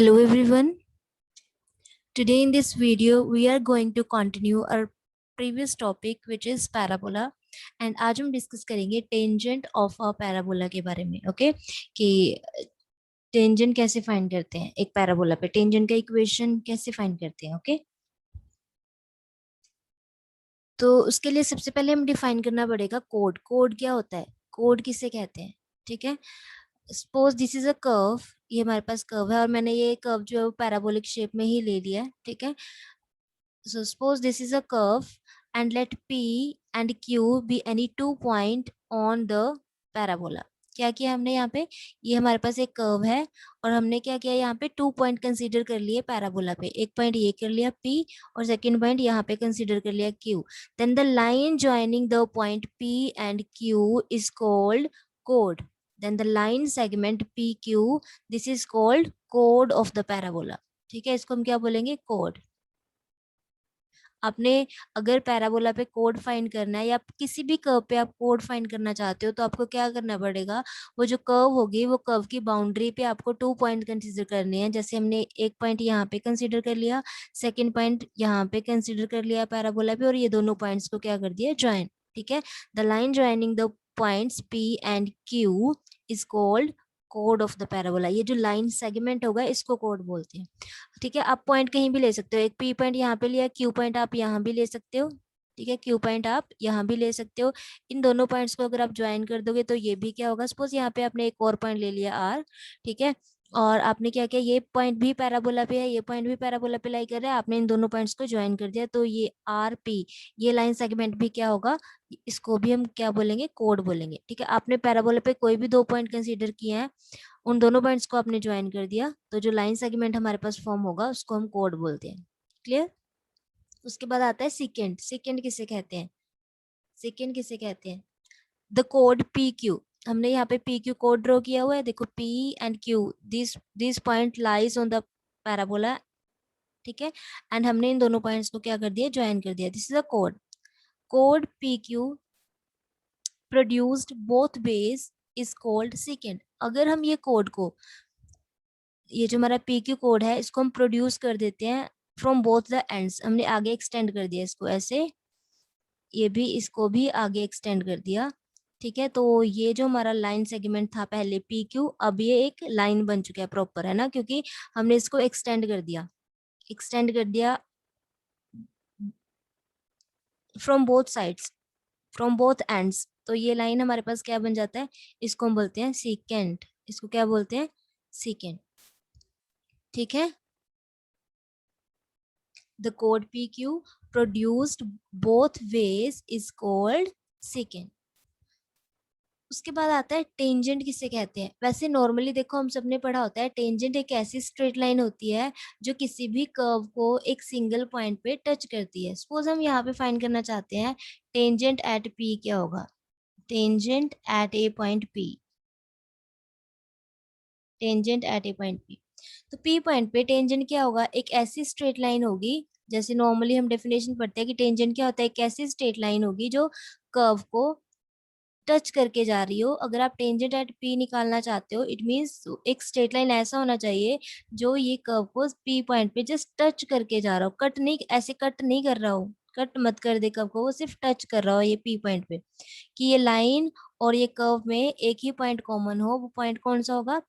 Hello everyone. Today in this video we are going to continue our previous topic which is parabola and आज हम discuss करेंगे tangent of a parabola के बारे में. Okay कि tangent कैसे find करते हैं एक पैराबोला पे, टेंजेंट का इक्वेशन कैसे फाइंड करते हैं. ओके तो उसके लिए सबसे पहले हम डिफाइन करना पड़ेगा कोड. कोड क्या होता है, कोड किसे कहते हैं. ठीक है, suppose this is a curve. ये हमारे पास कर्व है और मैंने ये कर्व जो है वो पैराबोलिक शेप में ही ले लिया है. ठीक है, so suppose this is a curve and let P and Q be any 2 point on the parabola. क्या किया हमने यहाँ पे, ये हमारे पास एक कर्व है और हमने क्या किया यहाँ पे 2 पॉइंट कंसीडर कर लिए पैराबोला पे. एक पॉइंट ये कर लिया P और सेकंड पॉइंट यहाँ पे कंसीडर कर लिया Q. Then the line joining the point P and Q is called chord. Then the line segment PQ, this is called chord of the parabola. ठीक है, इसको हम क्या बोलेंगे, chord. आपने अगर पैराबोला पे कोड फाइंड करना है या किसी भी कर्व पे आप कोड फाइंड करना चाहते हो तो आपको क्या करना पड़ेगा, वो जो कर्व होगी वो कर्व की बाउंड्री पे आपको 2 पॉइंट कंसीडर करने हैं. जैसे हमने एक पॉइंट यहाँ पे कंसीडर कर लिया, सेकंड पॉइंट यहाँ पे कंसीडर कर लिया पैराबोला पे और ये दोनों पॉइंट्स को क्या कर दिया, ज्वाइन. ठीक है, the line joining the points P and Q is called code of the parabola. ये जो लाइन सेगमेंट होगा इसको कोड बोलते हैं. ठीक है, आप पॉइंट कहीं भी ले सकते हो, एक P पॉइंट यहाँ पे लिया, Q पॉइंट आप यहाँ भी ले सकते हो. ठीक है, Q पॉइंट आप यहाँ भी ले सकते हो. इन दोनों पॉइंट्स को अगर आप ज्वाइन कर दोगे तो ये भी क्या होगा, सपोज यहाँ पे आपने एक और पॉइंट ले लिया R. ठीक है, और आपने क्या किया, ये पॉइंट भी पैराबोला पे है, ये पॉइंट भी पैराबोला पे लाई कर रहा है, आपने इन दोनों पॉइंट्स को ज्वाइन कर दिया तो ये RP, ये लाइन सेगमेंट भी क्या होगा, इसको भी हम क्या बोलेंगे, कोड बोलेंगे. ठीक है, आपने पैराबोला पे कोई भी 2 पॉइंट कंसीडर किए हैं, उन दोनों पॉइंट्स को आपने ज्वाइन कर दिया तो जो लाइन सेगमेंट हमारे पास फॉर्म होगा उसको हम कोड बोलते हैं. क्लियर. उसके बाद आता है सेकेंड. सेकेंड किसे कहते हैं, सेकेंड किसे कहते हैं, द कोड पी क्यू. हमने यहाँ पे पी क्यू कोड ड्रॉ किया हुआ है, देखो P and Q, this point lies on the parabola. ठीक है, एंड हमने इन दोनों पॉइंट्स को क्या कर दिया, ज्वाइन कर दिया. This is a code. Code P Q produced both ways is called second. अगर हम ये कोड को, ये जो हमारा पी क्यू कोड है इसको हम प्रोड्यूस कर देते हैं फ्रॉम बोथ द एंड्स, हमने आगे एक्सटेंड कर दिया इसको ऐसे, ये भी इसको भी आगे एक्सटेंड कर दिया. ठीक है, तो ये जो हमारा लाइन सेगमेंट था पहले पी क्यू, अब ये एक लाइन बन चुका है प्रॉपर, है ना, क्योंकि हमने इसको एक्सटेंड कर दिया, एक्सटेंड कर दिया from both sides, from both ends. तो ये लाइन हमारे पास क्या बन जाता है, इसको हम बोलते हैं सीकेंट. इसको क्या बोलते हैं, सीकेंट. ठीक है, the code PQ produced both ways is called secant. उसके बाद आता है टेंजेंट किसे कहते हैं. वैसे नॉर्मली देखो हम सबने पढ़ा होता है टेंजेंट एक ऐसी स्ट्रेट लाइन होती है जो किसी भी कर्व को एक सिंगल पॉइंट पे टच करती है. सपोज हम यहाँ पे फाइंड करना चाहते हैं टेंजेंट एट P क्या होगा, tangent at a point P, tangent at a point P. तो P पॉइंट पे टेंजेंट क्या होगा, एक ऐसी स्ट्रेट लाइन होगी, जैसे नॉर्मली हम डेफिनेशन पढ़ते हैं कि टेंजेंट क्या होता है, एक ऐसी स्ट्रेट लाइन होगी जो कर्व को टच करके जा रही हो. अगर आप टेंजेंट एट P निकालना चाहते हो, इट मींस एक स्ट्रेट लाइन ऐसा होना चाहिए जो ये कर्व को P पॉइंट पे जस्ट टच करके जा रहा हो, कट नहीं, ऐसे कट नहीं कर रहा हो, कट मत कर दे कर्व को, वो सिर्फ टच कर रहा हो ये P पॉइंट पे, कि ये लाइन और ये कर्व में एक ही पॉइंट कॉमन हो. वो पॉइंट कौन सा होगा,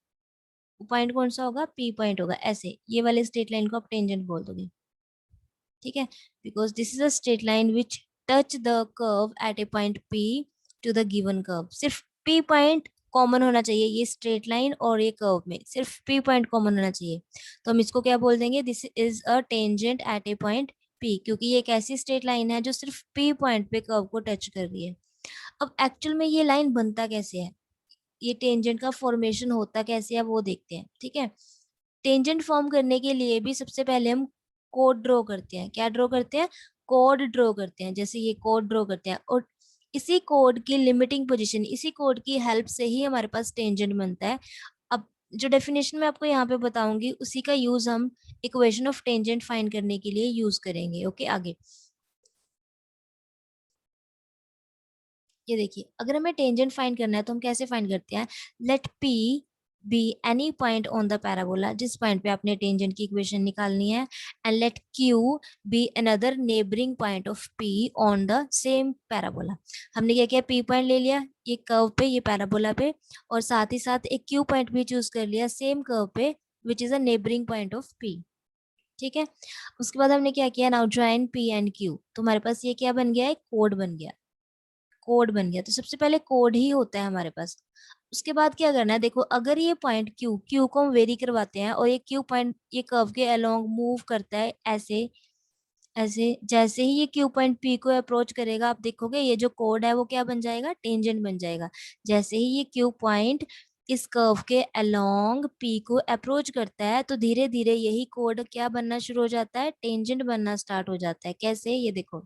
पॉइंट कौन सा होगा, P पॉइंट होगा. ऐसे ये वाले स्ट्रेट लाइन को आप टेंजेंट बोल दोगे. ठीक है, because this is a straight line which touch the curve at a point P to the given curve. सिर्फ P पॉइंट कॉमन होना चाहिए ये स्ट्रेट लाइन और ये कर्व में, सिर्फ P पॉइंट कॉमन होना चाहिए. तो हम इसको क्या बोल देंगे, this is a tangent at a point P, क्योंकि ये एक ऐसी स्ट्रेट लाइन है जो सिर्फ P पॉइंट पे कर्व को टच कर रही है. अब एक्चुअल में ये लाइन बनता कैसे है, ये टेंजेंट का फॉर्मेशन होता कैसे है वो देखते हैं. ठीक है, टेंजेंट फॉर्म करने के लिए भी सबसे पहले हम कोड ड्रॉ करते हैं. क्या ड्रॉ करते हैं, कोड ड्रॉ करते हैं. जैसे ये कोड ड्रॉ करते हैं और इसी कोड की लिमिटिंग पोजीशन, इसी कोड की हेल्प से ही हमारे पास टेंजेंट बनता है. अब जो डेफिनेशन मैं आपको यहाँ पे बताऊंगी उसी का यूज हम इक्वेशन ऑफ टेंजेंट फाइंड करने के लिए यूज करेंगे. ओके, आगे ये देखिए, अगर हमें टेंजेंट फाइंड करना है तो हम कैसे फाइंड करते हैं, let P be any point on the parabola, जिस पॉइंट पे आपने टेंजेंट की इक्वेशन निकालनी है, and let Q be another neighbouring point of P on the same parabola. हमने क्या किया, पी पॉइंट ले लिया ये कर्व पे, ये पैराबोला पे, और साथ ही साथ एक क्यू पॉइंट भी चूज कर लिया सेम कर्व पे, which is a neighbouring point of P. ठीक है, उसके बाद हमने क्या किया, now join P and Q, तो हमारे पास ये क्या बन गया, एक कोड बन गया, कोड बन गया। तो सबसे पहले कोड ही होता है हमारे पास। उसके बाद क्या करना है, देखो अगर ये पॉइंट क्यू क्यू को हम वेरी करवाते हैं और ये क्यू पॉइंट ये कर्व के अलोंग मूव करता है ऐसे ऐसे, जैसे ही ये क्यू पॉइंट पी को अप्रोच करेगा, आप देखोगे ये जो कोड है वो क्या बन जाएगा, टेंजेंट बन जाएगा। जैसे ही ये क्यू पॉइंट इस कर्व के अलोंग पी को अप्रोच करता है, तो धीरे धीरे यही कोड क्या बनना शुरू हो जाता है, टेंजेंट बनना स्टार्ट हो जाता है। कैसे, ये देखो,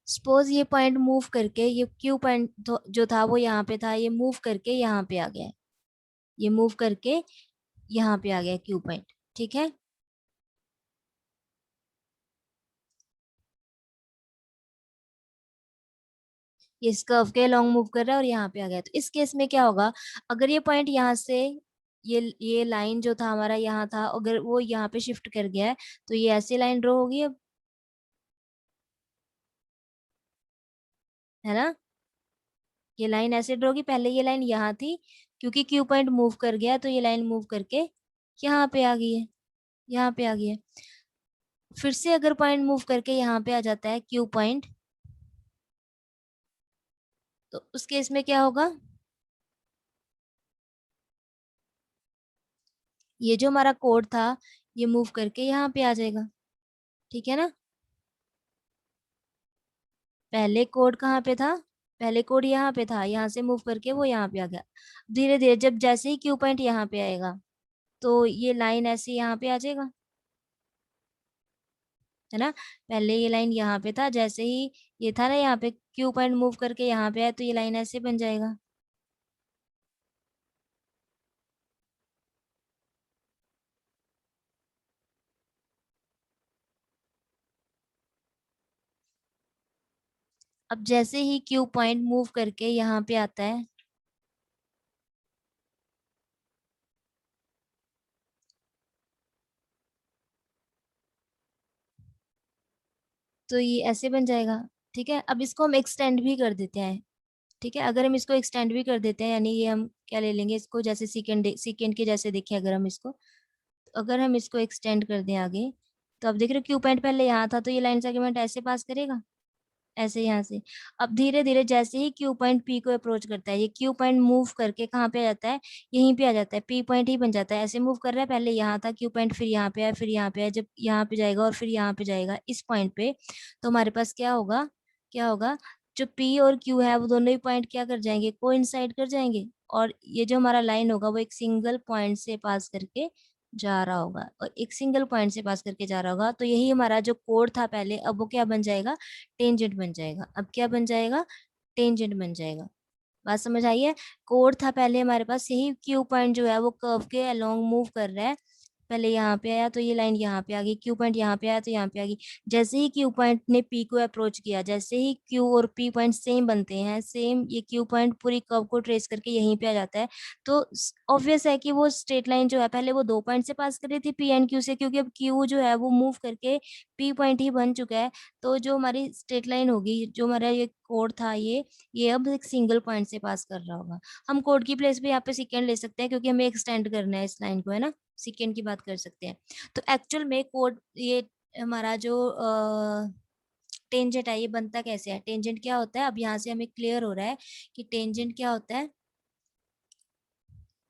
सपोज ये पॉइंट मूव करके, ये क्यू पॉइंट जो था वो यहाँ पे था, ये मूव करके यहाँ पे आ गया है, ये मूव करके यहाँ पे आ गया क्यू पॉइंट। ठीक है, ये इस कर्व के लॉन्ग मूव कर रहा है और यहाँ पे आ गया। तो इस केस में क्या होगा, अगर ये पॉइंट यहाँ से, ये लाइन जो था हमारा यहाँ था, अगर वो यहाँ पे शिफ्ट कर गया है, तो ये ऐसी लाइन ड्रॉ होगी अब, है ना, ये लाइन ऐसे ड्रॉ होगी। पहले ये लाइन यहाँ थी, क्योंकि क्यू पॉइंट मूव कर गया तो ये लाइन मूव करके यहाँ पे आ गई है, यहाँ पे आ गई है। फिर से अगर पॉइंट मूव करके यहाँ पे आ जाता है क्यू पॉइंट, तो उस केस में क्या होगा, ये जो हमारा कोड था ये मूव करके यहाँ पे आ जाएगा। ठीक है ना, पहले कोड कहाँ पे था, पहले कोड यहाँ पे था, यहाँ से मूव करके वो यहाँ पे आ गया। धीरे धीरे जब जैसे ही क्यू पॉइंट यहाँ पे आएगा, तो ये लाइन ऐसे यहाँ पे आ जाएगा, है ना। पहले ये लाइन यहाँ पे था, जैसे ही ये था ना यहाँ पे, क्यू पॉइंट मूव करके यहाँ पे आया, तो ये लाइन ऐसे बन जाएगा। अब जैसे ही क्यू पॉइंट मूव करके यहाँ पे आता है, तो ये ऐसे बन जाएगा। ठीक है, अब इसको हम एक्सटेंड भी कर देते हैं। ठीक है, अगर हम इसको एक्सटेंड भी कर देते हैं, यानी ये हम क्या ले लेंगे इसको, जैसे सेकेंड सेकेंड के जैसे देखें अगर हम इसको, तो अगर हम इसको एक्सटेंड कर दें आगे, तो अब देख रहे हो क्यू पॉइंट पहले यहाँ था, तो ये लाइन सेगमेंट ऐसे पास करेगा, ऐसे यहाँ से। अब धीरे धीरे जैसे ही क्यू पॉइंट पी को अप्रोच करता है, ये क्यू पॉइंट मूव करके कहाँ पे आ जाता है, यहीं पे आ जाता है, पी पॉइंट ही बन जाता है। ऐसे मूव कर रहा है, पहले यहाँ था क्यू पॉइंट, फिर यहाँ पे आया, फिर यहाँ पे आया, जब यहाँ पे जाएगा और फिर यहाँ पे जाएगा इस पॉइंट पे, तो हमारे पास क्या होगा, क्या होगा, जो पी और क्यू है वो दोनों ही पॉइंट क्या कर जाएंगे, कोइंसाइड कर जाएंगे, और ये जो हमारा लाइन होगा वो एक सिंगल पॉइंट से पास करके जा रहा होगा, और एक सिंगल पॉइंट से पास करके जा रहा होगा। तो यही हमारा जो कोड था पहले, अब वो क्या बन जाएगा, टेंजेंट बन जाएगा। अब क्या बन जाएगा, टेंजेंट बन जाएगा। बात समझ आई है, कोड था पहले हमारे पास, यही क्यू पॉइंट जो है वो कर्व के अलोंग मूव कर रहा है, पहले यहाँ पे आया तो ये लाइन यहाँ पे आ गई, क्यू पॉइंट यहाँ पे आया तो यहाँ पे आ गई। जैसे ही क्यू पॉइंट ने पी को अप्रोच किया, जैसे ही क्यू और पी पॉइंट सेम बनते हैं, सेम ये क्यू पॉइंट पूरी कर्व को ट्रेस करके यहीं पे आ जाता है। तो ऑब्वियस है कि वो स्ट्रेट लाइन जो है, पहले वो दो पॉइंट से पास कर रही थी पी एंड क्यू से, क्योंकि अब क्यू जो है वो मूव करके पी पॉइंट ही बन चुका है। तो जो हमारी स्ट्रेट लाइन होगी, जो हमारा ये कोड था, ये अब एक सिंगल पॉइंट से पास कर रहा होगा। हम कोड की प्लेस पे यहाँ पे सेकेंड ले सकते हैं, क्योंकि हमें एक्सटेंड करना है इस लाइन को, है ना, सेकेंड की बात कर सकते हैं। तो एक्चुअल में कोड ये हमारा जो टेंजेंट है, ये बनता कैसे है, टेंजेंट क्या होता है, अब यहाँ से हमें क्लियर हो रहा है कि टेंजेंट क्या होता है।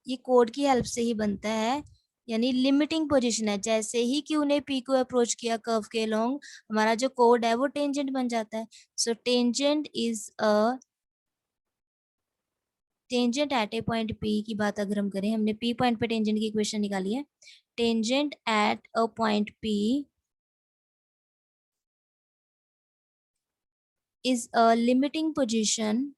ये कोड की हेल्प से ही बनता है, यानी लिमिटिंग पोजीशन है, जैसे ही क्यू ने पी को अप्रोच किया कर्व के लॉन्ग, हमारा जो कोड है वो टेंजेंट बन जाता है। So tangent is a, tangent at a point P की बात अगर हम करें, हमने पी पॉइंट पे टेंजेंट की इक्वेशन निकाली है, tangent at a point P is a limiting position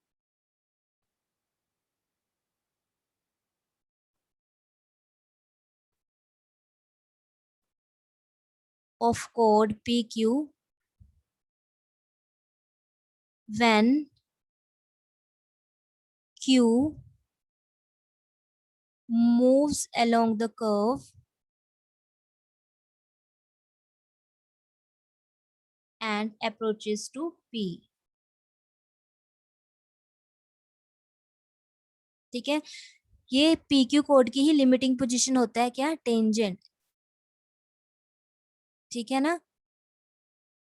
of code PQ when Q moves along the curve and approaches to P. ठीक है, ये PQ कोड की ही लिमिटिंग पोजीशन होता है क्या, टेंजेंट, ठीक है ना,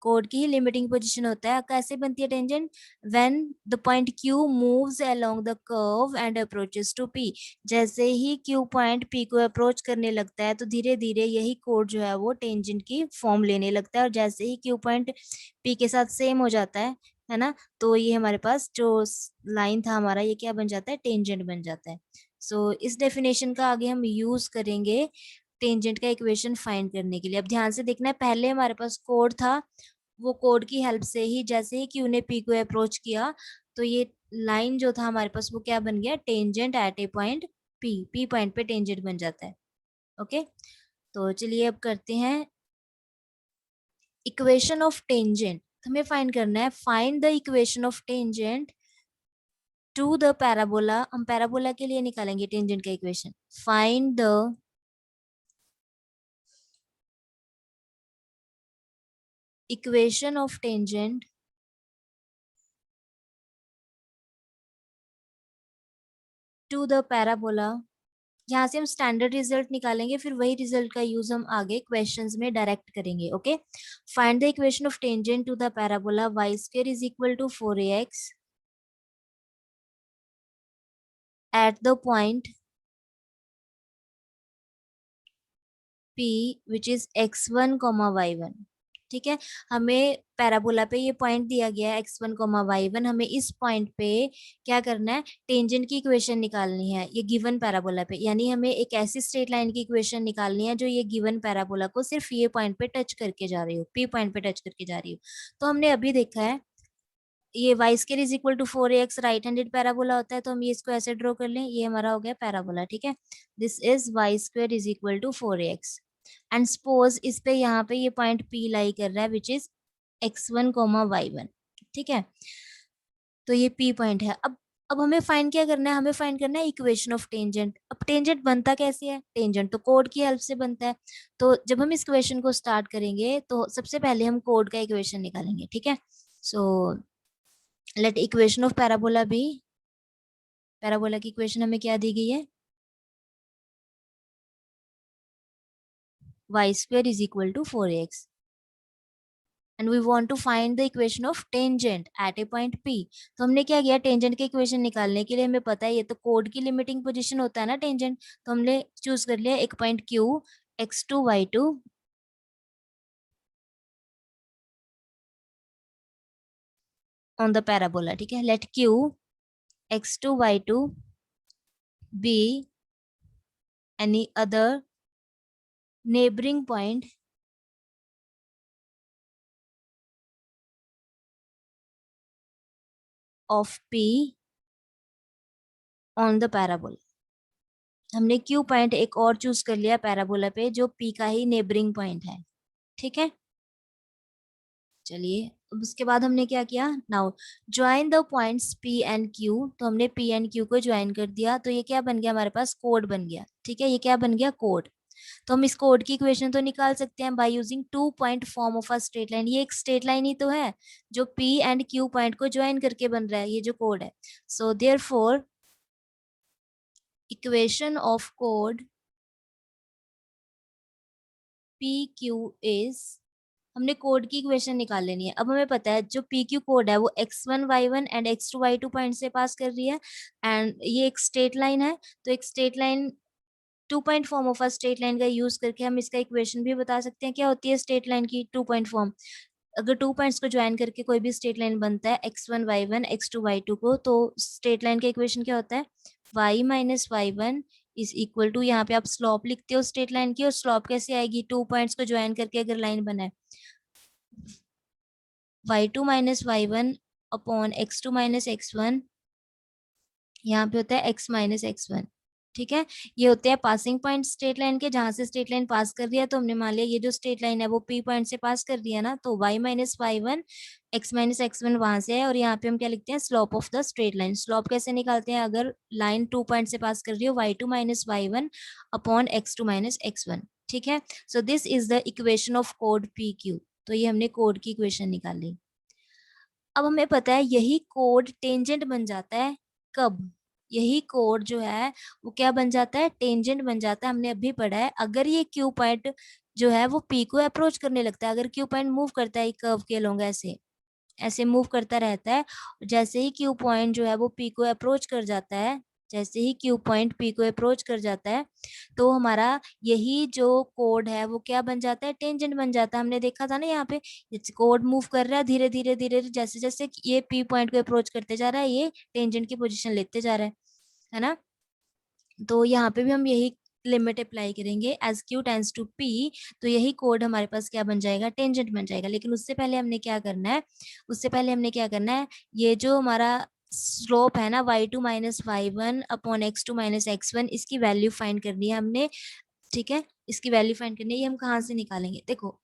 कोड की ही लिमिटिंग पोजीशन होता है। कैसे बनती है tangent, when the point Q moves along the curve and approaches to P। जैसे ही Q पॉइंट P को अप्रोच करने लगता है तो धीरे धीरे यही कोड जो है वो टेंजेंट की फॉर्म लेने लगता है, और जैसे ही Q पॉइंट P के साथ सेम हो जाता है ना, तो ये हमारे पास जो लाइन था हमारा, ये क्या बन जाता है, टेंजेंट बन जाता है। सो इस डेफिनेशन का आगे हम यूज करेंगे टेंजेंट का इक्वेशन फाइंड करने के लिए। अब ध्यान से देखना है, पहले हमारे पास कोड था, वो कोड की हेल्प से ही जैसे ही क्यू ने पी को अप्रोच किया तो ये लाइन जो था हमारे पास वो क्या बन गया, tangent at a point P, P point पे टेंजेंट बन जाता है। ओके, तो चलिए अब करते हैं इक्वेशन ऑफ टेंजेंट। हमें फाइंड करना है, find the equation of tangent to the parabola. हम पैराबोला के लिए निकालेंगे टेंजेंट का equation. Find the equation of tangent to the parabola. यहाँ से हम स्टैंडर्ड रिजल्ट निकालेंगे, फिर वही रिजल्ट का यूज हम आगे क्वेश्चंस में डायरेक्ट करेंगे। Okay, find the equation of tangent to the parabola y square is equal to 4ax at the point p which is x1 y1। ठीक है, हमें पैराबोला पे ये पॉइंट दिया गया है x1 y1, हमें इस पॉइंट पे क्या करना है, टेंजेंट की इक्वेशन निकालनी है ये गिवन पैराबोला पे। यानी हमें एक ऐसी स्ट्रेट लाइन की इक्वेशन निकालनी है जो ये गिवन पैराबोला को सिर्फ ये पॉइंट पे टच करके जा रही हो, p पॉइंट पे टच करके जा रही हो। तो हमने अभी देखा है ये y square is equal to 4ax right handed parabola होता है, तो हम ये इसको ऐसे ड्रॉ कर लें, ये हमारा हो गया पैराबोला। ठीक है, this is y square is equal to 4ax and suppose इस पे यहाँ पे ये पॉइंट P लाई कर रहा है विच इज x1 y1। ठीक है, तो ये P पॉइंट है। अब हमें फाइंड क्या करना है, हमें फाइंड करना है इक्वेशन ऑफ टेंजेंट। अब टेंजेंट बनता कैसे है, टेंजेंट तो कोड की हेल्प से बनता है। तो जब हम इस इक्वेशन को स्टार्ट करेंगे तो सबसे पहले हम कोड का इक्वेशन निकालेंगे। ठीक है, so let equation of parabola be, parabola की इक्वेशन हमें क्या दी गई है, y square is equal to 4x and we want to find the equation of tangent at a point P। तो हमने क्या किया, टेंजेंट के इक्वेशन निकालने के लिए हमें पता है ये तो कोड की लिमिटिंग पोजीशन होता है ना टेंजेंट, तो हमने चूज कर लिया एक point Q x2 y2 on the parabola। ठीक है, let Q x2 y2 be any other neighboring point of P on the parabola। हमने Q पॉइंट एक और चूज कर लिया पैराबोला पे जो P का ही नेबरिंग पॉइंट है। ठीक है, चलिए अब उसके बाद हमने क्या किया, now join the points P and Q। तो हमने P एंड Q को ज्वाइन कर दिया, तो ये क्या बन गया, हमारे पास कोड बन गया। ठीक है, ये क्या बन गया, कोड। तो हम इस कोड की इक्वेशन तो निकाल सकते हैं by using two point form of a straight line. ये एक स्ट्रेट लाइन ही तो है जो P एंड Q पॉइंट को ज्वाइन करके बन रहा है, ये जो कोड है। सो देयरफॉर इक्वेशन ऑफ कोड पी क्यू इज, हमने कोड की इक्वेशन निकाल लेनी है। अब हमें पता है जो पी क्यू कोड है वो x1 y1 and x2 y2 point से पास कर रही है एंड ये एक स्ट्रेट लाइन है। तो एक straight line, two point form of a straight line का यूज करके हम इसका इक्वेशन भी बता सकते हैं। क्या होती है स्ट्रेट लाइन की टू पॉइंट फॉर्म, अगर टू पॉइंट्स को ज्वाइन करके कोई भी स्ट्रेट लाइन बनता है x1 y1 x2 y2 को, तो स्ट्रेट लाइन का इक्वेशन क्या होता है, y minus y1 is equal to, यहाँ पे आप स्लॉप लिखते हो स्ट्रेट लाइन की, और स्लॉप कैसे आएगी, टू पॉइंट्स को ज्वाइन करके अगर लाइन बना है y2 minus y1 upon x2 minus x1, यहाँ पे होता है x माइनस x1। ठीक है, ये होते हैं पासिंग पॉइंट स्ट्रेट लाइन के, जहां से स्ट्रेट लाइन पास कर रही है। तो हमने मान लिया ये जो स्ट्रेट लाइन है वो पी पॉइंट से पास कर रही है ना, तो y minus Y one X minus X one वहां से है। और यहाँ पे हम क्या लिखते हैं, slope of the straight line. Slope कैसे निकालते हैं, अगर लाइन 2 पॉइंट से पास कर रही हो, y2 minus Y one upon x2 minus X one. ठीक है, so this is the equation of कोड पी क्यू। तो ये हमने कोड की इक्वेशन निकाली। अब हमें पता है यही कोड टेंजेंट बन जाता है कब, यही कोड जो है वो क्या बन जाता है, टेंजेंट बन जाता है। हमने अभी पढ़ा है, अगर ये क्यू पॉइंट जो है वो पी को अप्रोच करने लगता है, अगर क्यू पॉइंट मूव करता है कर्व के अलोंग, ऐसे ऐसे मूव करता रहता है, जैसे ही क्यू पॉइंट जो है वो पी को अप्रोच कर जाता है, जैसे ही क्यू पॉइंट पी को अप्रोच कर जाता है, तो हमारा यही जो कोड है वो क्या बन जाता है, टेंजेंट बन जाता है। हमने देखा था ना यहाँ पे, कोड मूव कर रहा है धीरे धीरे धीरे, जैसे जैसे ये पी पॉइंट को अप्रोच करते जा रहा है, ये टेंजेंट की पोजीशन लेते जा रहा है ना। तो यहाँ पे भी हम यही लिमिट अप्लाई करेंगे, as Q tends to P, तो यही कोड हमारे पास क्या बन जाएगा, टेंजेंट बन जाएगा। लेकिन उससे पहले हमने क्या करना है, उससे पहले हमने क्या करना है, ये जो हमारा स्लोप है ना y2 minus Y one upon x2 minus X one, इसकी वैल्यू फाइंड करनी है हमने। ठीक है, इसकी वैल्यू फाइंड करनी है, ये हम कहाँ से निकालेंगे, देखो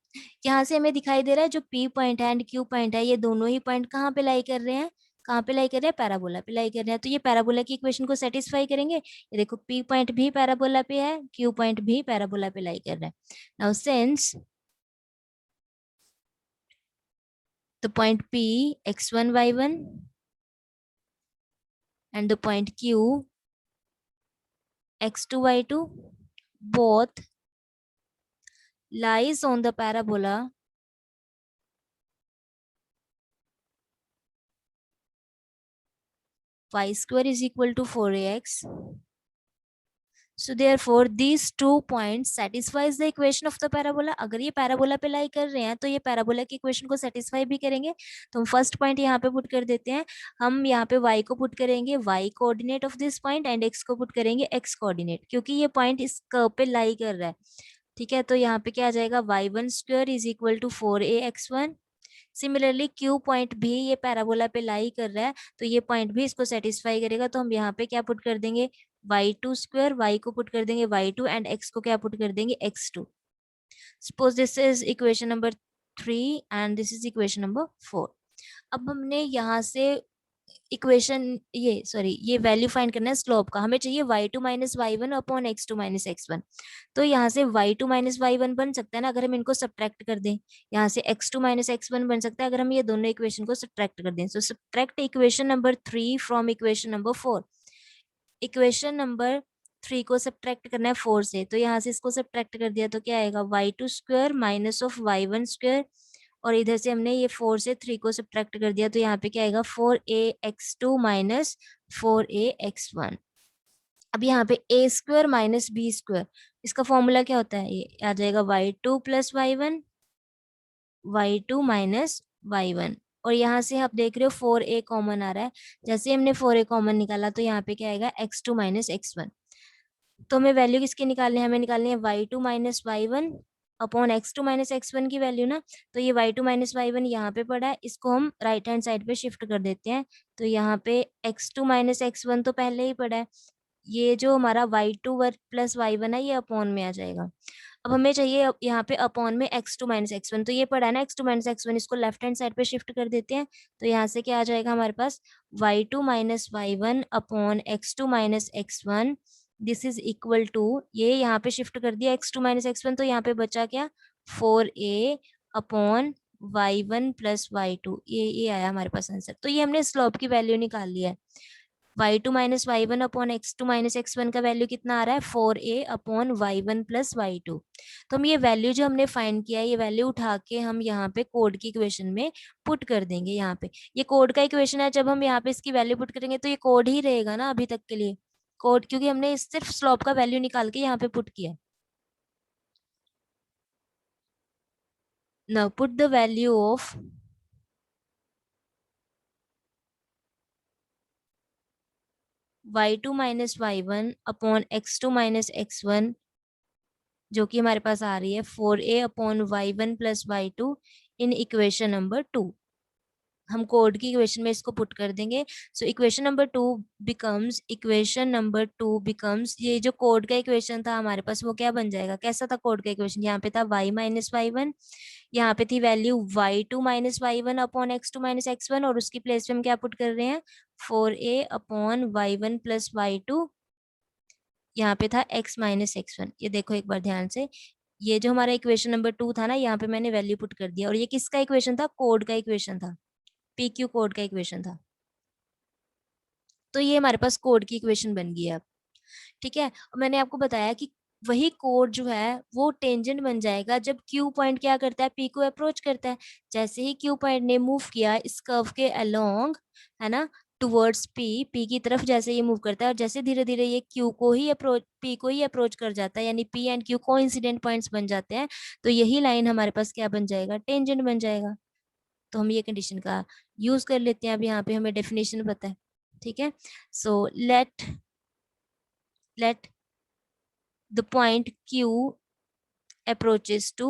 यहाँ से हमें दिखाई दे रहा है जो P पॉइंट है एंड Q पॉइंट है, ये दोनों ही पॉइंट कहाँ पे लाई कर रहे हैं, कहाँ पे लाई कर रहे हैं, पैराबोला पे लाई कर रहे हैं। तो ये पैराबोला की इक्वेशन को सेटिस्फाई करेंगे। ये देखो P पॉइंट भी पैराबोला पे है, Q पॉइंट भी पैराबोला पे लाई कर रहा है। Now since the point P x1 y1 and the point Q x2 y2 both lies on the parabola y square is equal to 4ax. So therefore these 2 points satisfies the equation of the parabola. अगर ये parabola पे लाई कर रहे हैं तो ये parabola की equation को सेटिस्फाई भी करेंगे। तो हम फर्स्ट पॉइंट यहाँ पे पुट कर देते हैं, हम यहाँ पे y को पुट करेंगे y coordinate of this point and x को पुट करेंगे x कोऑर्डिनेट, क्योंकि ये पॉइंट इस कर्व पे लाई कर रहा है। ठीक है, तो यहाँ पे क्या आ जाएगा, y1 square is equal to 4ax1। Similarly Q point भी ये पैराबोला पे लाई कर रहा है, तो ये पॉइंट भी इसको सेटिस्फाई करेगा। तो हम यहाँ पे क्या पुट कर देंगे, y2 स्क्वायर, y को पुट कर देंगे y2 एंड x को क्या पुट कर देंगे x2। Suppose this is equation number 3 and this is equation number 4। अब हमने यहाँ से इक्वेशन ये सॉरी ये वैल्यू फाइंड करना है स्लोप का, हमें चाहिए y2 minus Y one upon x2 minus X one. तो यहाँ से y2 माइनस वाई वन बन सकता है ना, अगर हम इनको सब्ट्रैक्ट कर दें। यहाँ से x2 माइनस एक्स वन बन सकता है अगर हम ये दोनों इक्वेशन को सब्ट्रैक्ट कर दें। सो subtract equation number 3 from equation number 4। Equation number 3 को सब्ट्रैक्ट करना है 4 से, तो यहाँ से इसको सब्ट्रैक्ट कर दिया तो क्या आएगा, y2 square minus of y1 square, और इधर से हमने ये 4 से 3 को सब्ट्रैक्ट कर दिया तो यहाँ पे क्या आएगा, 4ax2 माइनस 4ax1। अब यहाँ पे a square minus B square, इसका फॉर्मूला क्या होता है, ये आ जाएगा y2 plus y1, y2 minus y1। और यहाँ से आप देख रहे हो 4a कॉमन आ रहा है, जैसे हमने 4a कॉमन निकाला तो यहाँ पे क्या आएगा, x2 माइनस x1। तो हमें वैल्यू किसकी निकालनी है, हमें निकालनी है y2 minus Y one upon x2 minus x1 की वैल्यू ना। तो ये y2 माइनस वाई वन यहाँ पे पड़ा है, इसको हम राइट हैंड साइड पे शिफ्ट कर देते हैं। तो यहाँ पे x2 माइनस x1 तो पहले ही पड़ा है, ये जो हमारा y2 प्लस वाई वन है ये अपॉन में आ जाएगा। अब हमें चाहिए यहाँ पे अपॉन में x2 माइनस एक्स वन, तो ये पड़ा है ना x2 माइनस एक्स वन, इसको लेफ्ट हैंड साइड पे शिफ्ट कर देते हैं। तो यहाँ से क्या आ जाएगा हमारे पास, y2 minus Y one upon x2 minus X one, this is equal to, ये यहाँ पे शिफ्ट कर दिया x2 माइनस एक्स वन, तो यहाँ पे बचा क्या, 4a upon Y one plus Y two, ये आया हमारे पास आंसर। तो ये हमने स्लोप की वैल्यू निकाल लिया है। y2 minus Y one upon x2 minus X one का वैल्यू कितना आ रहा है, 4a upon Y one plus Y two. तो हम ये वैल्यू जो हमने फाइंड किया है, ये वैल्यू उठा के हम यहाँ पे कोड की इक्वेशन में पुट कर देंगे। यहाँ पे ये कोड का इक्वेशन है, जब हम यहाँ पे इसकी वैल्यू पुट करेंगे तो ये कोड ही रहेगा ना अभी तक के लिए, कोड, क्योंकि हमने सिर्फ स्लोप का वैल्यू निकाल के यहाँ पे पुट किया। Now put the value of y2 minus Y one upon x2 minus X one, जो कि हमारे पास आ रही है 4a upon Y one plus Y two in equation number 2। हम कोड की इक्वेशन में इसको पुट कर देंगे। So equation number two becomes ये जो कोड का इक्वेशन था हमारे पास वो क्या बन जाएगा, कैसा था कोड का इक्वेशन, यहाँ पे था y-y1, यहाँ पे थी वैल्यू y2-y1 अपॉन x2-x1, और उसकी प्लेस पे हम क्या पुट कर रहे हैं, 4a upon y1 plus y2, यहाँ पे था x-x1। ये देखो एक बार ध्यान से, ये जो हमारा इक्वेशन नंबर 2 था ना, यहाँ पे मैंने वैल्यू पुट कर दिया, और ये किसका इक्वेशन था, कोड का इक्वेशन था, PQ कोड का इक्वेशन था। तो ये हमारे पास कोड की इक्वेशन बन गई है अब। ठीक है, और मैंने आपको बताया कि वही कोड जो है वो टेंजेंट बन जाएगा जब क्यू पॉइंट क्या करता है, पी को अप्रोच करता है। जैसे ही क्यू पॉइंट ने मूव किया इस कर्व के अलोंग, है ना, टुवर्ड्स पी की तरफ जैसे ये मूव करता है, और जैसे धीरे धीरे ये क्यू को ही अप्रोच, पी को ही अप्रोच कर जाता है, यानी P and Q coincident points बन जाते हैं, तो यही लाइन हमारे पास क्या बन जाएगा, टेंजेंट बन जाएगा। तो हम ये कंडीशन का यूज कर लेते हैं, अब यहाँ पे हमें डेफिनेशन पता है। ठीक है, so let the point Q approaches to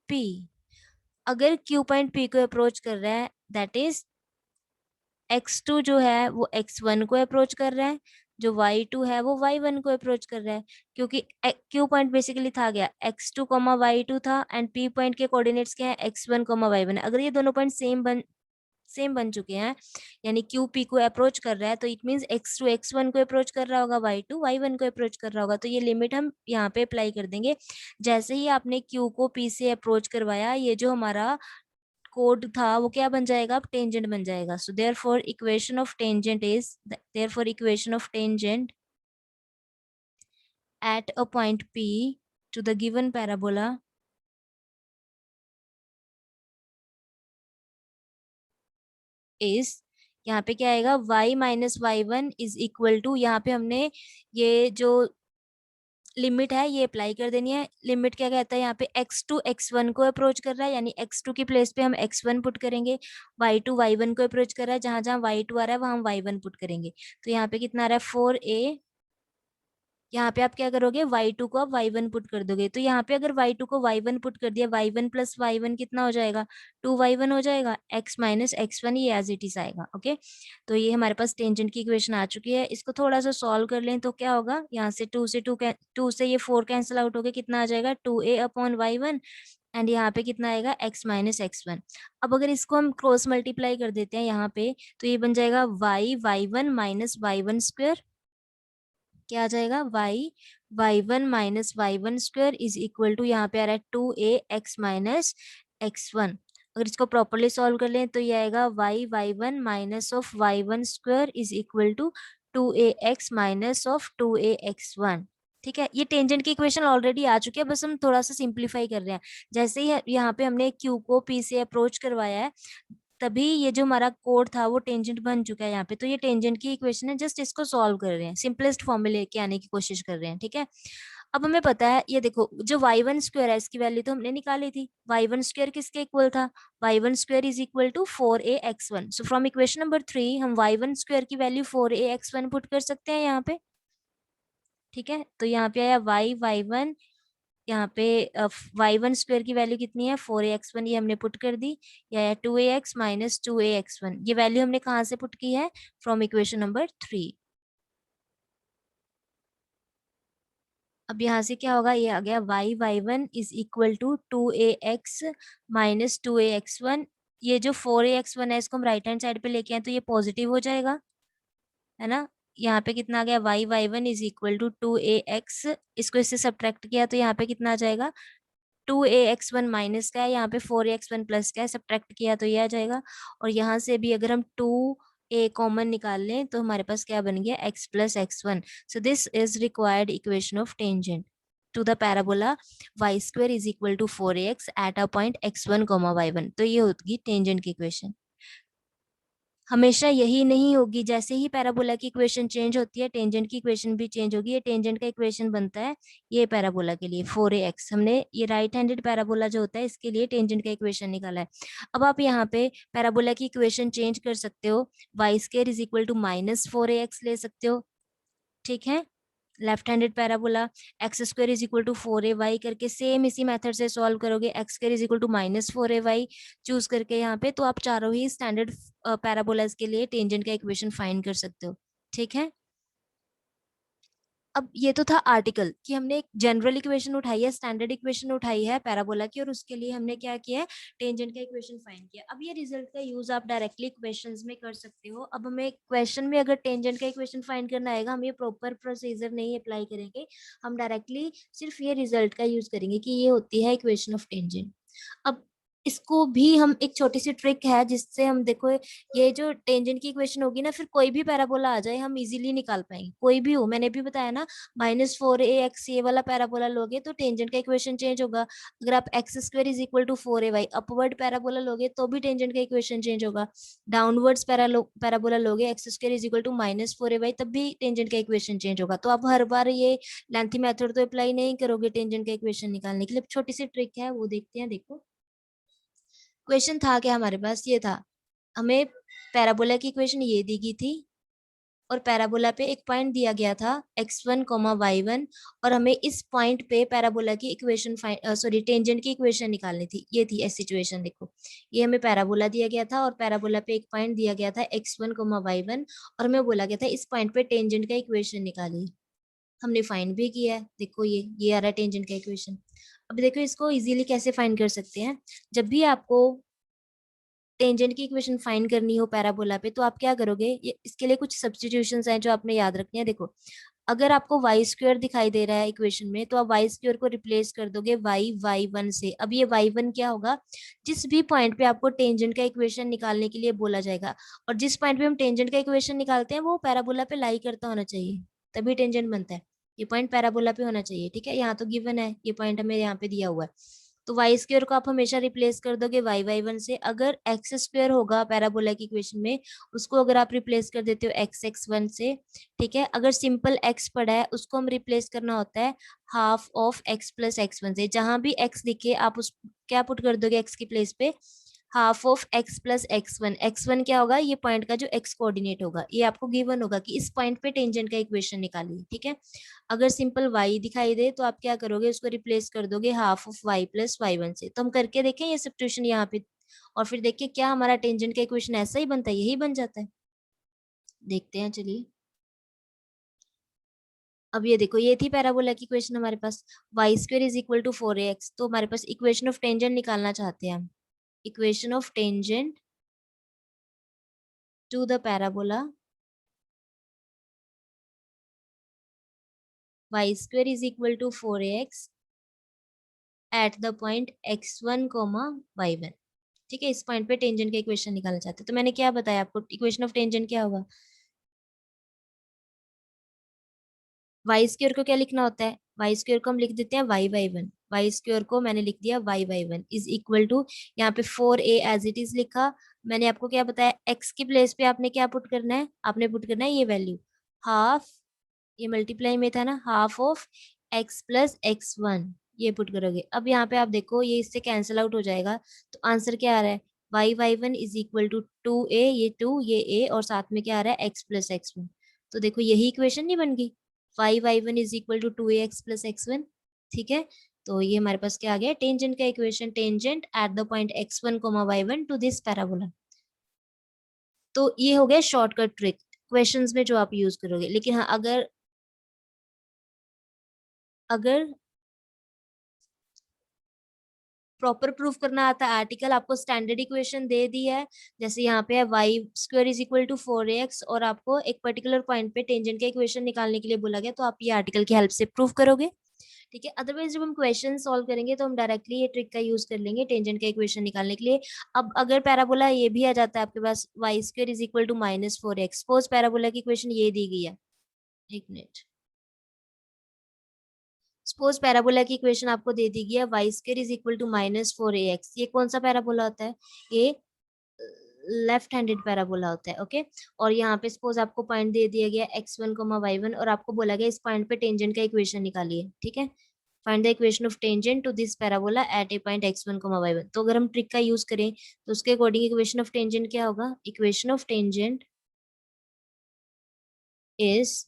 P। अगर Q पॉइंट P को अप्रोच कर रहा है, दैट इज x2 जो है वो x1 को अप्रोच कर रहा है, जो y2 है वो y1 को अप्रोच कर रहा है, क्योंकि Q पॉइंट बेसिकली था गया x2 y2 था, एंड P पॉइंट के कोऑर्डिनेट्स क्या है, x1 y1 है। अगर ये दोनों पॉइंट सेम बन चुके हैं, यानी क्यू पी को अप्रोच कर रहा है, तो इट मीन्स x2 x1 को अप्रोच कर रहा होगा, y2 y1 को अप्रोच कर रहा होगा। तो ये लिमिट हम यहाँ पे अप्लाई कर देंगे। जैसे ही आपने क्यू को पी से अप्रोच करवाया, ये जो हमारा कोड था वो क्या बन जाएगा, अब टेंजेंट बन जाएगा। So therefore equation of tangent at a point P to the given parabola is, यहाँ पे क्या आएगा, y-y1 इज इक्वल टू, यहाँ पे हमने ये जो लिमिट है ये अप्लाई कर देनी है। लिमिट क्या कहता है, यहाँ पे x2 x1 को अप्रोच कर रहा है, यानी x2 की प्लेस पे हम x1 पुट करेंगे, y2 y1 को अप्रोच कर रहा है, जहां जहां y2 आ रहा है वहां हम y1 पुट करेंगे। तो यहाँ पे कितना आ रहा है, 4a, यहाँ पे आप क्या करोगे, y2 को आप y1 पुट कर दोगे, तो यहाँ पे अगर y2 को y1 पुट कर दिया, y1 प्लस y1 कितना हो जाएगा, 2y1 हो जाएगा, x माइनस x1 ये एज इट इज आएगा। ओके, तो ये हमारे पास टेंजेंट की इक्वेशन आ चुकी है। इसको थोड़ा सा सॉल्व कर लें तो क्या होगा, यहाँ से 2 से ये 4 कैंसिल आउट हो गया, कितना आ जाएगा, 2a अपॉन y1, एंड यहाँ पे कितना आएगा, x माइनस x1। अब अगर इसको हम क्रॉस मल्टीप्लाई कर देते हैं यहाँ पे, तो ये बन जाएगा y1 माइनस y1 स्क्वायर, क्या आ जाएगा, y1 minus y1 square is equal to, यहाँ पे आ रहा है 2a x माइनस x1। अगर इसको प्रॉपरली सॉल्व कर लें तो ये आएगा y1 minus of y1 square is equal to 2ax minus of 2ax1। ठीक है, ये टेंजेंट की इक्वेशन ऑलरेडी आ चुकी है, बस हम थोड़ा सा सिंप्लीफाई कर रहे हैं। जैसे ही यहाँ पे हमने क्यू को पी से अप्रोच करवाया है, तभी ये जो हमारा कोड था वो टेंजेंट बन चुका है यहाँ पे। तो ये टेंजेंट की इक्वेशन है, जस्ट इसको सॉल्व कर रहे हैं, सिंपलेस्ट फॉर्म में लेके आने की कोशिश कर रहे हैं। ठीक है, अब हमें पता है, ये देखो जो y1 स्क्वायर है इसकी वैल्यू तो हमने निकाली थी, y1 स्क्वायर किसके इक्वल था, y1 square is equal to 4ax1। So from equation number 3 हम y1 स्क्वायर की वैल्यू 4ax1 पुट कर सकते हैं यहाँ पे। ठीक है, तो यहाँ पे आया y1, यहाँ पे y1 स्क्वायर की वैल्यू कितनी है, 4ax1, ये हमने पुट कर दी, या 2ax माइनस 2ax1, ये वैल्यू हमने कहाँ से पुट की है, फ्रॉम इक्वेशन नंबर 3। अब यहाँ से क्या होगा, ये आ गया y1 is equal to 2ax minus 2ax1। ये जो 4ax1 है इसको हम राइट हैंड साइड पे लेके आए तो ये पॉजिटिव हो जाएगा, है ना। यहाँ पे कितना आ गया, y1 is equal to 2ax, इसको इससे सब्ट्रैक्ट किया तो यहाँ पे कितना आ जाएगा, 2ax1 माइनस का है, यहाँ पे 4ax1 प्लस का है, सब्ट्रैक्ट किया तो ये आ जाएगा। और यहाँ से भी अगर हम 2a कॉमन निकाल लें तो हमारे पास क्या बन गया, x plus x1। So this is required equation of tangent to the parabola y square is equal to 4ax at a point x1 y1। तो ये होगी टेंजेंट की इक्वेशन। हमेशा यही नहीं होगी, जैसे ही पैराबोला की इक्वेशन चेंज होती है टेंजेंट की इक्वेशन भी चेंज होगी। ये टेंजेंट का इक्वेशन बनता है ये पैराबोला के लिए 4ax, हमने ये राइट हैंडेड पैराबोला जो होता है इसके लिए टेंजेंट का इक्वेशन निकाला है। अब आप यहाँ पे पैराबोला की इक्वेशन चेंज कर सकते हो, y square is equal to minus 4ax ले सकते हो। ठीक है, left handed parabola, X square is equal to 4ay करके सेम इसी मेथड से सॉल्व करोगे, X square is equal to -4ay choose करके यहाँ पे, तो आप चारों ही स्टैंडर्ड पैराबोलास के लिए टेंजेंट का इक्वेशन फाइंड कर सकते हो। ठीक है, अब ये तो था आर्टिकल कि हमने एक जनरल इक्वेशन उठाई है, स्टैंडर्ड इक्वेशन उठाई है पैराबोला की, और उसके लिए हमने क्या किया है, टेंजेंट का इक्वेशन फाइंड किया। अब ये रिजल्ट का यूज आप डायरेक्टली क्वेश्चंस में कर सकते हो। अब हमें क्वेश्चन में अगर टेंजेंट का इक्वेशन फाइंड करना आएगा, हम ये प्रॉपर प्रोसीजर नहीं अप्लाई करेंगे, हम डायरेक्टली सिर्फ ये रिजल्ट का यूज करेंगे कि ये होती है इक्वेशन ऑफ टेंजेंट। अब इसको भी हम एक छोटी सी ट्रिक है जिससे हम देखो, ये जो टेंजेंट की इक्वेशन होगी ना, फिर कोई भी पैराबोला आ जाए हम इजीली निकाल पाएंगे, कोई भी हो। मैंने भी बताया ना, -4ax ये वाला पैराबोला लोगे तो टेंजेंट का इक्वेशन चेंज होगा। अगर आप x square is equal to 4ay upward parabola लोगे तो भी टेंजेंट का इक्वेशन चेंज होगा। डाउनवर्ड्स पैराबोला लोगे, x square is equal to -4ay, तब भी टेंजेंट का इक्वेशन चेंज होगा। तो आप हर बार ये लेंथी मेथड तो अप्लाई नहीं करोगे टेंजेंट का इक्वेशन निकालने के लिए। छोटी सी ट्रिक है, वो देखते हैं। देखो क्वेश्चन था क्या हमारे पास, ये था हमें पैराबोला की इक्वेशन ये दी गई थी, और पैराबोला पे एक पॉइंट दिया गया था x1, y1, और हमें इस पॉइंट पे पैराबोला की इक्वेशन सॉरी टेंजेंट की इक्वेशन निकालनी थी। ये थी ऐसी सिचुएशन। देखो ये हमें पैराबोला दिया गया था, और पैराबोला पे एक पॉइंट दिया गया था x1, y1, और हमें बोला गया था इस पॉइंट पे टेंजेंट का इक्वेशन निकालिए। हमने फाइंड भी किया है, देखो ये आ रहा है टेंजेंट का इक्वेशन। अब देखो इसको इजीली कैसे फाइंड कर सकते हैं। जब भी आपको टेंजेंट की इक्वेशन फाइंड करनी हो पैराबोला पे, तो आप क्या करोगे, ये इसके लिए कुछ सब्स्टिट्यूशंस हैं जो आपने याद रखनी है। देखो अगर आपको वाई स्क्वायर दिखाई दे रहा है इक्वेशन में, तो आप वाई स्क्वायर को रिप्लेस कर दोगे y1 से। अब ये y1 क्या होगा, जिस भी पॉइंट पे आपको टेंजेंट का इक्वेशन निकालने के लिए बोला जाएगा, और जिस पॉइंट पे हम टेंजेंट का इक्वेशन निकालते हैं वो पैराबोला पे लाई करता होना चाहिए, तभी टेंजेंट बनता है। ये पॉइंट पैराबोला पे होना चाहिए। ठीक है, यहाँ तो गिवन है, ये पॉइंट हमें यहाँ पे दिया हुआ है। तो वाई स्क्वायर को आप हमेशा रिप्लेस कर दोगे y1 से। अगर एक्स स्क्वायर होगा पैराबोला की इक्वेशन में, उसको अगर आप रिप्लेस कर देते हो x1 से। ठीक है, अगर सिंपल x पड़ा है उसको हम रिप्लेस करना होता है half of x plus x1 से। जहां भी x दिखे आप उस क्या पुट कर दोगे x की प्लेस पे, half of x plus x1। x1 क्या होगा, ये पॉइंट का जो x कोऑर्डिनेट होगा, ये आपको गिवन होगा कि इस पॉइंट पे टेंजेंट का इक्वेशन निकालिए। ठीक है, अगर सिंपल y दिखाई दे तो आप क्या करोगे, उसको रिप्लेस कर दोगे half of y plus y1 से। तो हम करके देखें ये सब्स्टिट्यूशन यहाँ पे, और फिर देखिए क्या हमारा टेंजेंट का इक्वेशन ऐसा ही बनता है, यही बन जाता है। देखते हैं, चलिए। अब ये देखो, ये थी पैराबोला की इक्वेशन हमारे पास, y square is equal to 4ax। तो हमारे पास इक्वेशन ऑफ टेंजेंट निकालना चाहते हैं हम। Equation of tangent to the parabola Y square is equal to 4ax at the point x1, y1। ठीक है, इस पॉइंट पे टेंजेंट का इक्वेशन निकालना चाहते हैं। तो मैंने क्या बताया आपको, इक्वेशन ऑफ टेंजेंट क्या होगा, वाई स्क्वायर को क्या लिखना होता है, वाई स्क्वायर को हम लिख देते हैं y1। वाई स्क्वायर को मैंने लिख दिया y1 इज इक्वल टू, यहाँ पे 4a एज इट इज लिखा। मैंने आपको क्या बताया, x की प्लेस पे आपने क्या पुट करना है, आपने पुट करना है ये वैल्यू हाफ, ये मल्टीप्लाई में था ना, half of x plus x1, ये पुट करोगे। अब यहाँ पे आप देखो ये इससे कैंसिल आउट हो जाएगा, तो आंसर क्या आ रहा है, y1 is equal to 2a, ये 2 ये a, और साथ में क्या आ रहा है x प्लस x1। तो देखो यही इक्वेशन नहीं बन गई, y1 is equal to 2ax plus x1। ठीक है, तो ये हमारे पास क्या आ गया, टेंजेंट का equation, tangent at the point x1, y1 to this parabola. तो ये हो गया शॉर्टकट ट्रिक क्वेश्चंस में जो आप यूज करोगे। लेकिन हाँ, अगर अगर प्रॉपर प्रूफ करना आता है आर्टिकल, आपको स्टैंडर्ड इक्वेशन दे दी है, जैसे यहाँ पे है Y square is equal to 4ax, और आपको एक पर्टिकुलर पॉइंट पे टेंजेंट का इक्वेशन निकालने के लिए बोला गया, तो आप ये आर्टिकल की हेल्प से प्रूफ करोगे। ठीक है, अदरवाइज जब हम क्वेश्चन सॉल्व करेंगे तो हम डायरेक्टली ये ट्रिक का यूज कर लेंगे टेंजेंट का इक्वेशन निकालने के लिए। अब अगर पैराबोला ये भी आ जाता है आपके पास, y square is equal to -4x, suppose parabola की इक्वेशन ये दी गई है, एक मिनट, सपोज पैराबोला की इक्वेशन आपको दे दी गई है Y square is equal to -4ax। ये कौन सा पैराबोला होता है, ये लेफ्ट हैंडेड पैराबोला होता है। ओके, और यहाँ पे सपोज आपको पॉइंट दे दिया गया x1, y1, और आपको बोला गया इस पॉइंट पे टेंजेंट का इक्वेशन निकालिए। ठीक है, find the equation of tangent to this parabola at a point x1, y1। तो अगर हम ट्रिक का यूज करें तो उसके अकॉर्डिंग इक्वेशन ऑफ टेंजेंट क्या होगा, इक्वेशन ऑफ टेंजेंट इज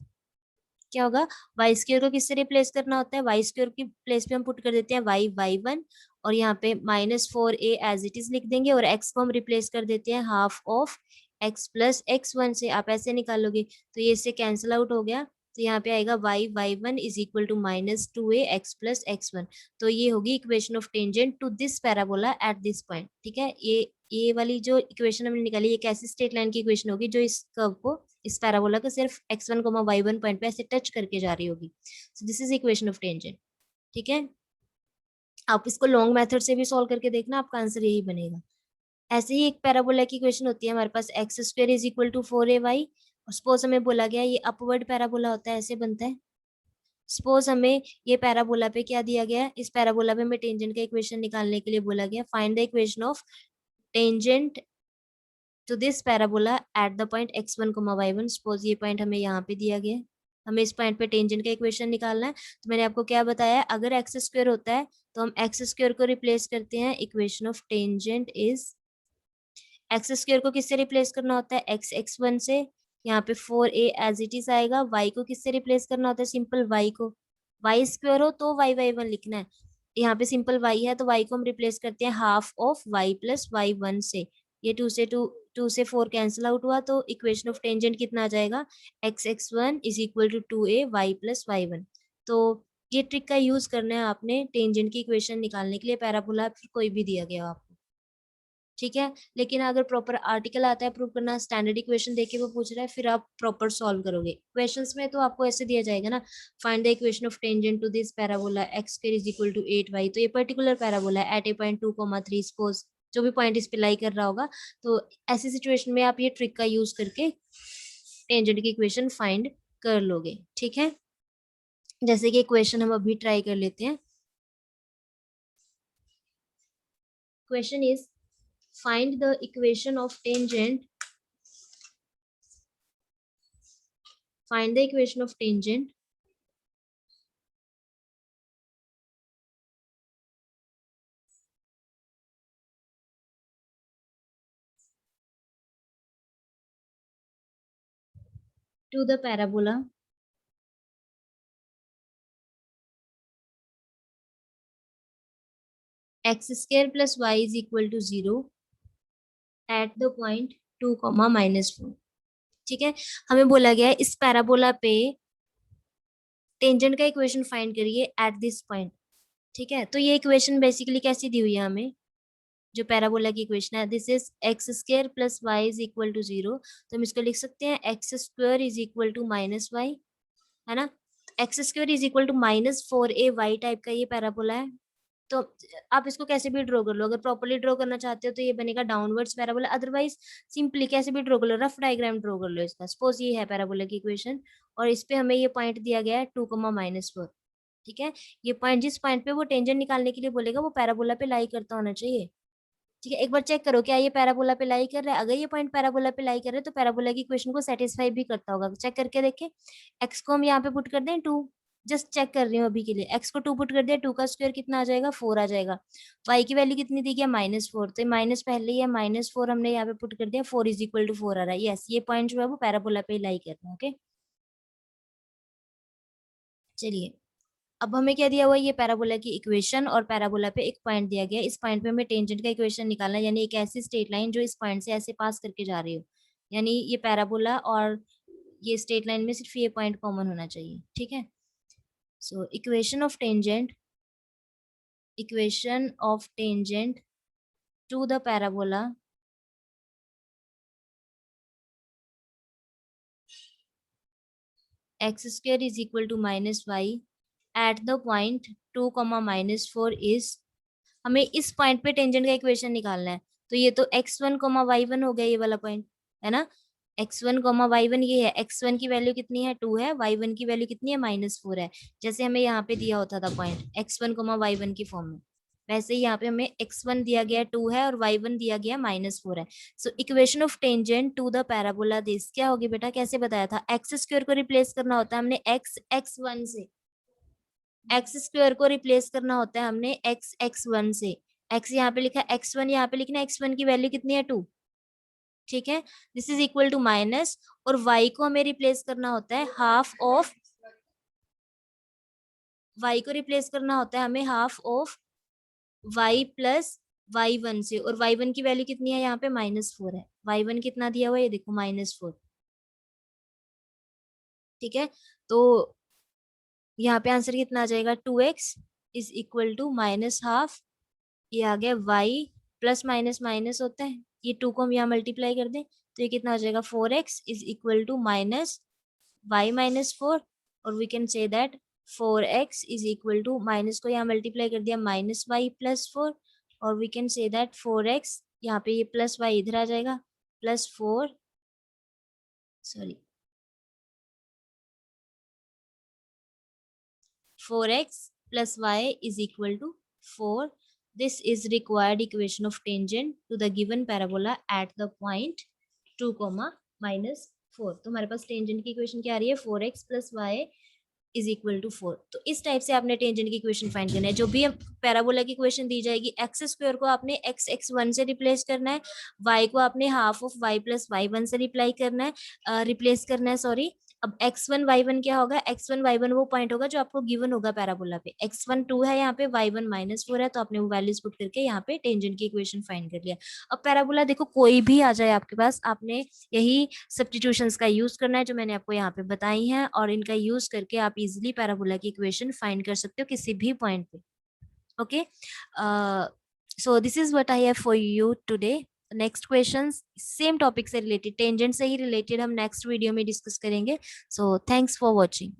क्या होगा, वाई स्क्वायर को किससे रिप्लेस करना होता है, वाई स्क्वायर की प्लेस पे हम पुट कर देते हैं वाई वाई वन, और यहाँ पे -4a एज इट इज लिख देंगे, और एक्स को हम रिप्लेस कर देते हैं half of x plus X one से। आप ऐसे निकालोगे तो ये इससे कैंसिल आउट हो गया, तो यहाँ पे आएगा Y Y one is equal to -2a X plus X one. तो ये होगी equation of tangent to this parabola at this point. ठीक है, ये वाली जो इक्वेशन हमने निकाली, ये कैसी स्ट्रेट लाइन की इक्वेशन होगी जो इस कर्व को, इस पैराबोला को सिर्फ x1 y1 पॉइंट पे ऐसे टच करके जा रही होगी। सो this is equation of tangent. ठीक है, आप इसको लॉन्ग मेथड से भी सॉल्व करके देखना, आपका आंसर यही बनेगा। ऐसे ही एक पैराबोला की इक्वेशन होती है हमारे पास, x square is equal to 4ay, और सपोज हमें बोला गया ये अपवर्ड पैराबोला होता है, ऐसे बनता है। सपोज हमें ये पैराबोला पे क्या दिया गया है, इस पैराबोला पे हमें टेंजेंट का इक्वेशन निकालने के लिए बोला गया, find the equation of tangent to this parabola at the point x1 y1। Suppose ये पॉइंट हमें यहाँ पे दिया गया है, हमें इस पॉइंट पे टेंजेंट का इक्वेशन निकालना है। तो मैंने आपको क्या बताया, अगर एक्स स्क्वायर होता है तो हम एक्स स्क्वायर को रिप्लेस करते हैं, equation of tangent is, X square को किससे रिप्लेस करना होता है, एक्स एक्स वन से, यहाँ पे 4a एज इट इज आएगा। वाई को किससे रिप्लेस करना होता है, सिंपल वाई को, वाई स्क्वायर हो तो वाई वाई वन लिखना है, यहाँ पे सिंपल वाई है तो वाई को हम रिप्लेस करते हैं half of Y plus Y one से। ये टू से 4 कैंसिल आउट हुआ, तो इक्वेशन ऑफ टेंजेंट कितना आ जाएगा, X X one is equal to 2a Y plus Y one. तो ये ट्रिक का यूज करना है आपने टेंजेंट की इक्वेशन निकालने के लिए, पैराबोला फिर कोई भी दिया गया हो आपको। ठीक है, लेकिन अगर प्रॉपर आर्टिकल आता है प्रूव करना, स्टैंडर्ड इक्वेशन देके वो पूछ रहा है, फिर आप प्रॉपर सॉल्व करोगे। क्वेश्चंस में तो आपको ऐसे दिया जाएगा ना, find the equation of tangent to this parabola X square is equal to 8y, तो ये पर्टिकुलर पैराबोला है एट ए पॉइंट 2, 3, सपोज जो भी पॉइंट इस पे लाई कर रहा होगा, तो ऐसी सिचुएशन में आप ये ट्रिक का यूज करके टेंजेंट की इक्वेशन फाइंड कर लोगे। ठीक है, जैसे कि इक्वेशन हम अभी ट्राई कर लेते हैं। Question is, find the equation of tangent, find the equation of tangent to the parabola x square plus y is equal to 0 at the point 2, -4। ठीक है, हमें बोला गया है इस पैराबोला पे टेंजेंट का इक्वेशन फाइंड करिए एट दिस पॉइंट। ठीक है, तो ये इक्वेशन बेसिकली कैसी दी हुई है हमें, जो पैराबोला की इक्वेशन है, this is X square plus Y is equal to 0, तो हम इसको लिख सकते हैं X square is equal to -y, है ना। X square is equal to -4ay type का ये पैराबोला है। तो आप इसको कैसे भी ड्रॉ कर लो, अगर प्रॉपर्ली ड्रॉ करना चाहते हो तो ये बनेगा डाउनवर्ड्स पैराबोला, अदरवाइज सिंपली कैसे भी ड्रॉ कर लो, रफ डायग्राम ड्रॉ कर लो इसका। सपोज ये है पैराबोला की इक्वेशन, और इस पे हमें ये पॉइंट दिया गया है 2, -4। ठीक है, ये पॉइंट जिस पॉइंट पे वो टेंजेंट निकालने के लिए बोलेगा वो पैराबोला पे लाई करता होना चाहिए। ठीक है, एक बार चेक करो क्या ये पैराबोला पे लाई कर रहा है, अगर ये पॉइंट पैराबोला पे लाई कर रहा है तो पैराबोला की इक्वेशन को सेटिस्फाई भी करता होगा। चेक करके देखे, एक्स को हम यहाँ पे पुट कर दें 2, जस्ट चेक कर रही हूँ अभी के लिए, एक्स को 2 पुट कर दिया, 2 का स्क्वायर कितना आ जाएगा, 4 आ जाएगा। वाई की वैल्यू कितनी दी गई, -4, तो माइनस पहले ही है, -4 हमने यहाँ पे पुट कर दिया, 4 इज इक्वल टू 4 आ रहा है। यस, ये पॉइंट जो है वो पैराबोला पे लाई कर रहा है। ओके, चलिए, अब हमें क्या दिया हुआ है, ये पैराबोला की इक्वेशन, और पैराबोला पे एक पॉइंट दिया गया, इस पॉइंट पे हमें टेंजेंट का इक्वेशन निकालना है, यानी एक ऐसी स्ट्रेट लाइन जो इस पॉइंट से ऐसे पास करके जा रही हो, यानी ये पैराबोला और ये स्ट्रेट लाइन में सिर्फ ये पॉइंट कॉमन होना चाहिए। ठीक है, so equation of tangent to the parabola X square is equal to -y at the point 2, -4 is, हमें इस पॉइंट पे टेंजेंट का इक्वेशन निकालना है, तो ये तो x1, y1 हो गया ये वाला पॉइंट, है ना। x1, y1 ये है, x1 की वैल्यू कितनी है 2 है, y1 की वैल्यू कितनी है -4 है, जैसे हमें यहाँ पे दिया होता था पॉइंट x1, y1 की फॉर्म में, वैसे ही यहाँ पे हमें x1 दिया गया 2 है और y1 दिया गया -4 है। So equation of tangent to the parabola this क्या होगी बेटा, कैसे बताया था, एक्स स्क्वायर को रिप्लेस करना होता है हमने x से, एक्स स्क्वायर को रिप्लेस करना होता है हमने x से, x यहाँ पे लिखा x1, यहाँ पे लिखना x1 की वैल्यू कितनी है 2। ठीक है, this is equal to minus, और y को हमें रिप्लेस करना होता है हाफ ऑफ y को रिप्लेस करना होता है हमें half of y plus y1 से, और y1 की वैल्यू कितनी है यहाँ पे -4 है। y1 कितना दिया हुआ है ये देखो -4, ठीक है। तो यहाँ पे आंसर कितना आ जाएगा 2x is equal to -half, ये आ गया y प्लस माइनस माइनस होता है, ये 2 को हम यहाँ मल्टीप्लाई कर दें तो ये कितना हो जाएगा 4x is equal to -y-4, और we can say that 4x is equal to, minus को यहाँ मल्टीप्लाई कर दिया -y+4, और we can say that 4x, यहाँ पे ये प्लस y इधर आ जाएगा, +4 sorry 4x plus y is equal to 4. This is required equation of tangent to the given parabola at the point 2, -4. तो हमारे पास टेंजेंट की इक्वेशन क्या आ रही है 4x plus y is equal to 4। तो इस टाइप से आपने टेंजेंट की इक्वेशन फाइंड करना है। जो भी पैराबोला की इक्वेशन दी जाएगी, एक्स स्क्वायर को आपने x1 से रिप्लेस करना है, y को आपने half of y plus y1 से रिप्लेस करना है सॉरी। अब x1 y1 क्या होगा, x1 y1 वो पॉइंट होगा जो आपको गिवन होगा पैराबोला पे। x1 2 है यहाँ पे, y1 -4 है, तो आपने वो वैल्यूज पुट करके यहाँ पे टेंजेंट की इक्वेशन फाइंड कर लिया। अब पैराबोला देखो कोई भी आ जाए आपके पास, आपने यही सब्स्टिट्यूशंस का यूज करना है जो मैंने आपको यहाँ पे बताई हैं, और इनका यूज करके आप इजिली पैराबोला की इक्वेशन फाइंड कर सकते हो किसी भी पॉइंट पे। Okay, so this is what I have for you today. Next questions same topic से रिलेटेड, टेंजेंट से ही रिलेटेड हम नेक्स्ट वीडियो में डिस्कस करेंगे। So thanks for watching.